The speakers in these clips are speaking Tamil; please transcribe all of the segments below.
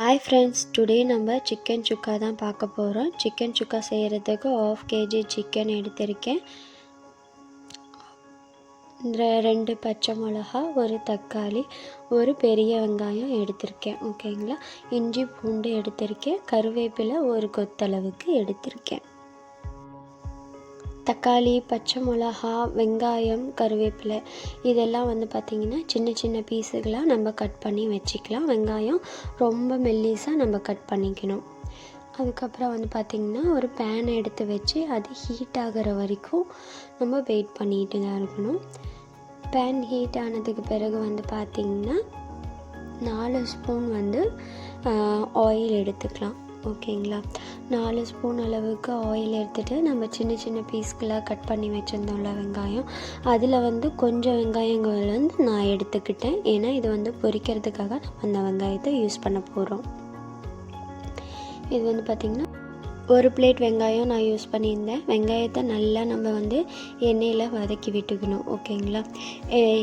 ஹாய் ஃப்ரெண்ட்ஸ், டுடே நம்ம சிக்கன் சுக்கா தான் பார்க்க போகிறோம். சிக்கன் சுக்கா செய்கிறதுக்கு 1/2 kg சிக்கன் எடுத்திருக்கேன். 2 பச்சை மிளகா, ஒரு தக்காளி, ஒரு பெரிய வெங்காயம் எடுத்திருக்கேன். ஓகேங்களா. இஞ்சி பூண்டு எடுத்திருக்கேன். கருவேப்பிலை ஒரு கொத்தளவுக்கு எடுத்திருக்கேன். தக்காளி, பச்சை மிளகா, வெங்காயம், கருவேப்பிலை இதெல்லாம் பார்த்திங்கன்னா சின்ன சின்ன பீஸுகளாக நம்ம கட் பண்ணி வச்சுக்கலாம். வெங்காயம் ரொம்ப மெல்லிஸாக நம்ம கட் பண்ணிக்கணும். அதுக்கப்புறம் பார்த்திங்கன்னா ஒரு பேனை எடுத்து வச்சு அது ஹீட் ஆகிற வரைக்கும் நம்ம வெயிட் பண்ணிட்டு தான் இருக்கணும். பேன் ஹீட் ஆனதுக்கு பிறகு பார்த்திங்கன்னா 4 ஸ்பூன் ஆயில் எடுத்துக்கலாம். ஓகேங்களா. 4 ஸ்பூன் அளவுக்கு ஆயில் எடுத்துகிட்டு நம்ம சின்ன சின்ன பீஸ்களாக கட் பண்ணி வச்சுருந்தோம்ல வெங்காயம், அதில் கொஞ்சம் வெங்காயங்கள் நான் எடுத்துக்கிட்டேன். ஏன்னா இது பொரிக்கிறதுக்காக நம்ம அந்த வெங்காயத்தை யூஸ் பண்ண போகிறோம். இது பார்த்திங்கன்னா ஒரு பிளேட் வெங்காயம் நான் யூஸ் பண்ணியிருந்தேன். வெங்காயத்தை நல்லா நம்ம எண்ணெயில் வதக்கி விட்டுக்கணும். ஓகேங்களா.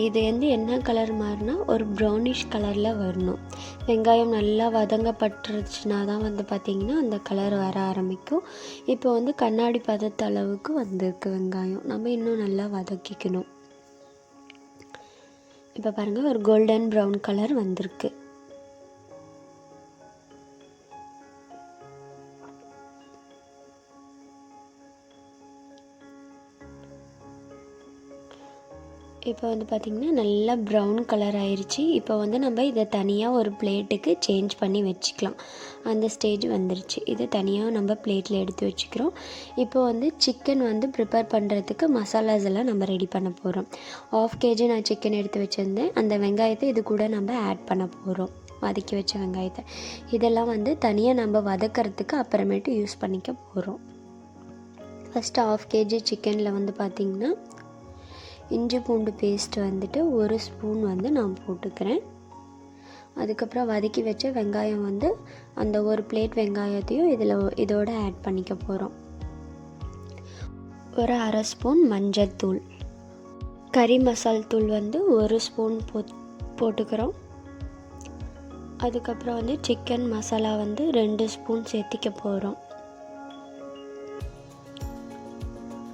இது என்ன கலர் மாறினா ஒரு ப்ரௌனிஷ் கலரில் வரணும். வெங்காயம் நல்லா வதங்கப்பட்டுருச்சுன்னா தான் பார்த்திங்கன்னா அந்த கலர் வர ஆரம்பிக்கும். இப்போ கண்ணாடி பதத்த அளவுக்கு வந்திருக்கு வெங்காயம். நம்ம இன்னும் நல்லா வதக்கிக்கணும். இப்போ பாருங்கள், ஒரு கோல்டன் ப்ரௌன் கலர் வந்திருக்கு. இப்போ பார்த்திங்கன்னா நல்லா ப்ரௌன் கலர் ஆயிடுச்சு. இப்போ நம்ம இதை தனியாக ஒரு பிளேட்டுக்கு சேஞ்ச் பண்ணி வச்சுக்கலாம். அந்த ஸ்டேஜ் வந்துருச்சு. இது தனியாக நம்ம பிளேட்டில் எடுத்து வச்சுக்கிறோம். இப்போ சிக்கன் ப்ரிப்பேர் பண்ணுறதுக்கு மசாலாஸ் எல்லாம் நம்ம ரெடி பண்ண போகிறோம். 1/2 kg நான் சிக்கன் எடுத்து வச்சுருந்தேன். அந்த வெங்காயத்தை இது கூட நம்ம ஆட் பண்ண போகிறோம். வதக்கி வச்ச வெங்காயத்தை இதெல்லாம் தனியாக நம்ம வதக்கிறதுக்கு அப்புறமேட்டு யூஸ் பண்ணிக்க போகிறோம். ஃபஸ்ட்டு 1/2 kg சிக்கனில் பார்த்திங்கன்னா இஞ்சி பூண்டு பேஸ்ட் 1 ஸ்பூன் நான் போட்டுக்கிறேன். அதுக்கப்புறம் வதக்கி வச்ச வெங்காயம் அந்த ஒரு பிளேட் வெங்காயத்தையும் இதோட ஆட் பண்ணிக்க போகிறோம். ஒரு 1/2 ஸ்பூன் மஞ்சள்தூள், கறி மசால் தூள் 1 ஸ்பூன் போட்டுக்கிறோம். அதுக்கப்புறம் சிக்கன் மசாலா 2 ஸ்பூன் சேர்த்திக்க போகிறோம்.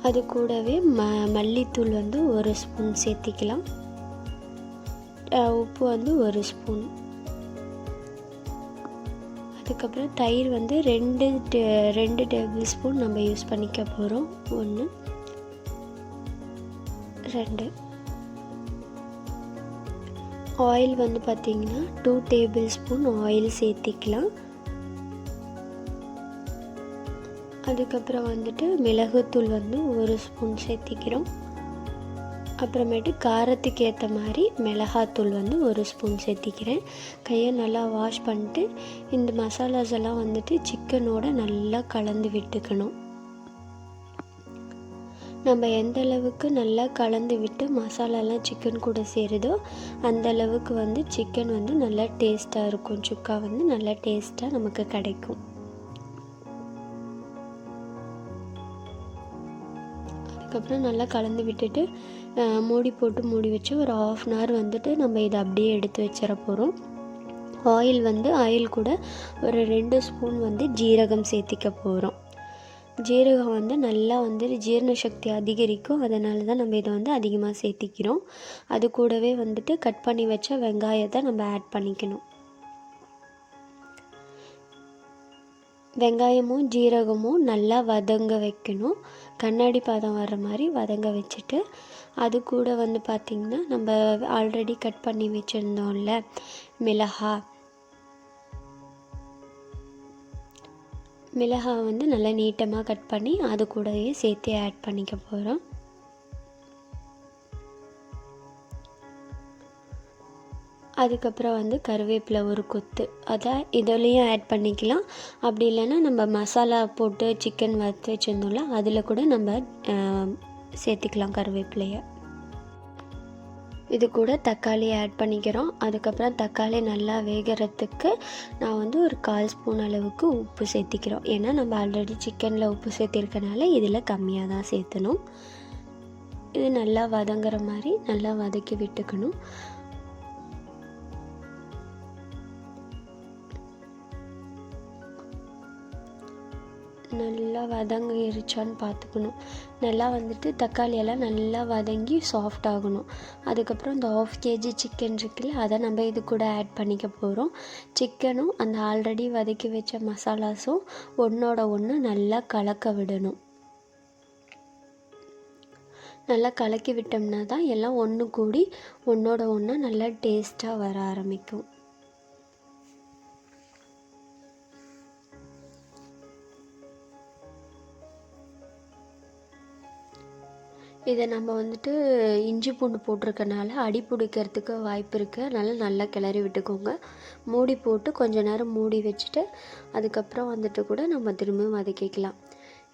அது கூடவே மல்லித்தூள் 1 ஸ்பூன் சேர்த்திக்கலாம். உப்பு 1 ஸ்பூன். அதுக்கப்புறம் தயிர் 2 டேபிள் ஸ்பூன் நம்ம யூஸ் பண்ணிக்க போகிறோம். 1 2. ஆயில் பார்த்திங்கன்னா 2 டேபிள் ஸ்பூன் ஆயில் சேர்த்திக்கலாம். அதுக்கப்புறம் மிளகுத்தூள் 1 ஸ்பூன் சேர்த்திக்கிறோம். அப்புறமேட்டு காரத்துக்கு ஏற்ற மாதிரி மிளகாத்தூள் 1 ஸ்பூன் சேர்த்திக்கிறேன். கையை நல்லா வாஷ் பண்ணிட்டு இந்த மசாலாஸ் எல்லாம் சிக்கனோட நல்லா கலந்து விட்டுக்கணும். நம்ம எந்த அளவுக்கு நல்லா கலந்து விட்டு மசாலாலாம் சிக்கன் கூட சேருதோ அந்த அளவுக்கு சிக்கன் நல்லா டேஸ்ட்டாக இருக்கும். சுக்கா நல்லா டேஸ்ட்டாக நமக்கு கிடைக்கும். அதுக்கப்புறம் நல்லா கலந்து விட்டுட்டு மூடி போட்டு மூடி வச்சு ஒரு 1/2 அன் ஹவர் நம்ம இதை அப்படியே எடுத்து வச்சிட போகிறோம். ஆயில் கூட ஒரு 2 ஸ்பூன் ஜீரகம் சேர்த்திக்க போகிறோம். ஜீரகம் நல்லா ஜீரண சக்தி அதிகரிக்கும். அதனால தான் நம்ம இதை அதிகமாக சேர்த்திக்கிறோம். அது கூடவே கட் பண்ணி வச்ச வெங்காயத்தை நம்ம ஆட் பண்ணிக்கணும். வெங்காயமும் ஜீரகமும் நல்லா வதங்க வைக்கணும். கண்ணாடி பதம் வர்ற மாதிரி வதங்க வச்சுட்டு அது கூட பார்த்திங்கன்னா நம்ம ஆல்ரெடி கட் பண்ணி வச்சுருந்தோம்ல மிளகாய் நல்லா நீட்டமாக கட் பண்ணி அது கூடவே சேர்த்து ஆட் பண்ணிக்க போகிறோம். அதுக்கப்புறம் கருவேப்பிலை ஒரு கொத்து அதை இதுலேயும் ஆட் பண்ணிக்கலாம். அப்படி இல்லைன்னா நம்ம மசாலா போட்டு சிக்கன் வறுத்து வச்சுருந்தோம்ல அதில் கூட நம்ம சேர்த்திக்கலாம் கருவேப்பிலையை. இது கூட தக்காளி ஆட் பண்ணிக்கிறோம். அதுக்கப்புறம் தக்காளி நல்லா வேகிறதுக்கு நான் ஒரு 1/4 ஸ்பூன் அளவுக்கு உப்பு சேர்த்திக்கிறோம். ஏன்னா நம்ம ஆல்ரெடி சிக்கனில் உப்பு சேர்த்திருக்கனால இதில் கம்மியாக தான் சேர்த்தணும். இது நல்லா வதங்குற மாதிரி நல்லா வதக்கி விட்டுக்கணும். நல்லா வதங்கிருச்சான்னு பார்த்துக்கணும். நல்லா வந்துட்டு தக்காளியெல்லாம் நல்லா வதங்கி சாஃப்ட் ஆகணும். அதுக்கப்புறம் இந்த 1/2 kg சிக்கன் இருக்குல்ல, அதை நம்ம இது கூட ஆட் பண்ணிக்க போகிறோம். சிக்கனும் அந்த ஆல்ரெடி வதக்கி வச்ச மசாலாஸும் ஒன்றோட ஒன்று நல்லா கலக்க விடணும். நல்லா கலக்கி விட்டோம்னா தான் எல்லாம் ஒன்று கூடி ஒன்றோட ஒன்று நல்லா டேஸ்ட்டாக வர ஆரம்பிக்கும். இதை நம்ம வந்துட்டு இஞ்சி பூண்டு போட்டிருக்கனால அடி பிடிக்கிறதுக்கு வாய்ப்பு இருக்குது. அதனால் நல்லா கிளறி விட்டுக்கோங்க. மூடி போட்டு கொஞ்ச நேரம் மூடி வச்சுட்டு அதுக்கப்புறம் வந்துட்டு கூட நம்ம திரும்பியும் வதக்கிக்கலாம்.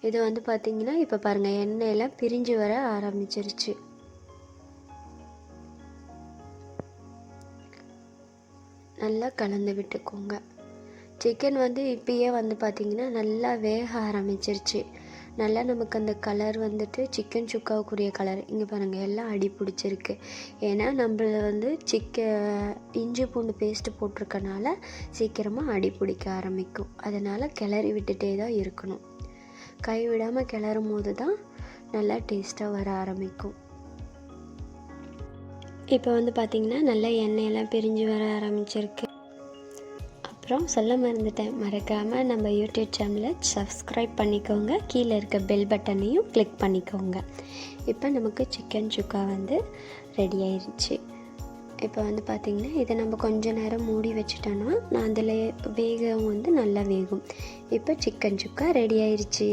இது வந்து பார்த்திங்கன்னா இப்போ பாருங்கள், எண்ணெயெல்லாம் பிரிஞ்சு வர ஆரம்பிச்சிருச்சு. நல்லா கலந்து விட்டுக்கோங்க. சிக்கன் வந்து இப்பயே வந்து பார்த்திங்கன்னா நல்லா வேக ஆரம்பிச்சிருச்சு. நல்லா நமக்கு அந்த கலர் வந்துட்டு சிக்கன் சுக்காவுக்குரிய கலர் இங்கே பாருங்கள், எல்லாம் அடி பிடிச்சிருக்கு. ஏன்னா நம்மள வந்து இஞ்சி பூண்டு பேஸ்ட்டு போட்டிருக்கனால சீக்கிரமாக அடி பிடிக்க ஆரம்பிக்கும். அதனால் கிளறி விட்டுட்டே தான் இருக்கணும். கைவிடாமல் கிளறும் போது தான் நல்லா டேஸ்ட்டாக வர ஆரம்பிக்கும். இப்போ வந்து பார்த்திங்கன்னா நல்லா எண்ணெயெல்லாம் பிரிஞ்சு வர ஆரம்பிச்சிருக்கு. அப்புறம் சொல்ல மறந்துட்டேன், மறக்காமல் நம்ம யூடியூப் சேனலை சப்ஸ்கிரைப் பண்ணிக்கோங்க. கீழே இருக்க பெல் பட்டனையும் கிளிக் பண்ணிக்கோங்க. இப்போ நமக்கு சிக்கன் சுக்கா வந்து ரெடி ஆயிடுச்சு. இப்போ வந்து பார்த்திங்கன்னா இதை நம்ம கொஞ்ச நேரம் மூடி வச்சுட்டோன்னா நான் அதில் வேகம் வந்து நல்லா வேகும். இப்போ சிக்கன் சுக்கா ரெடி ஆயிடுச்சு.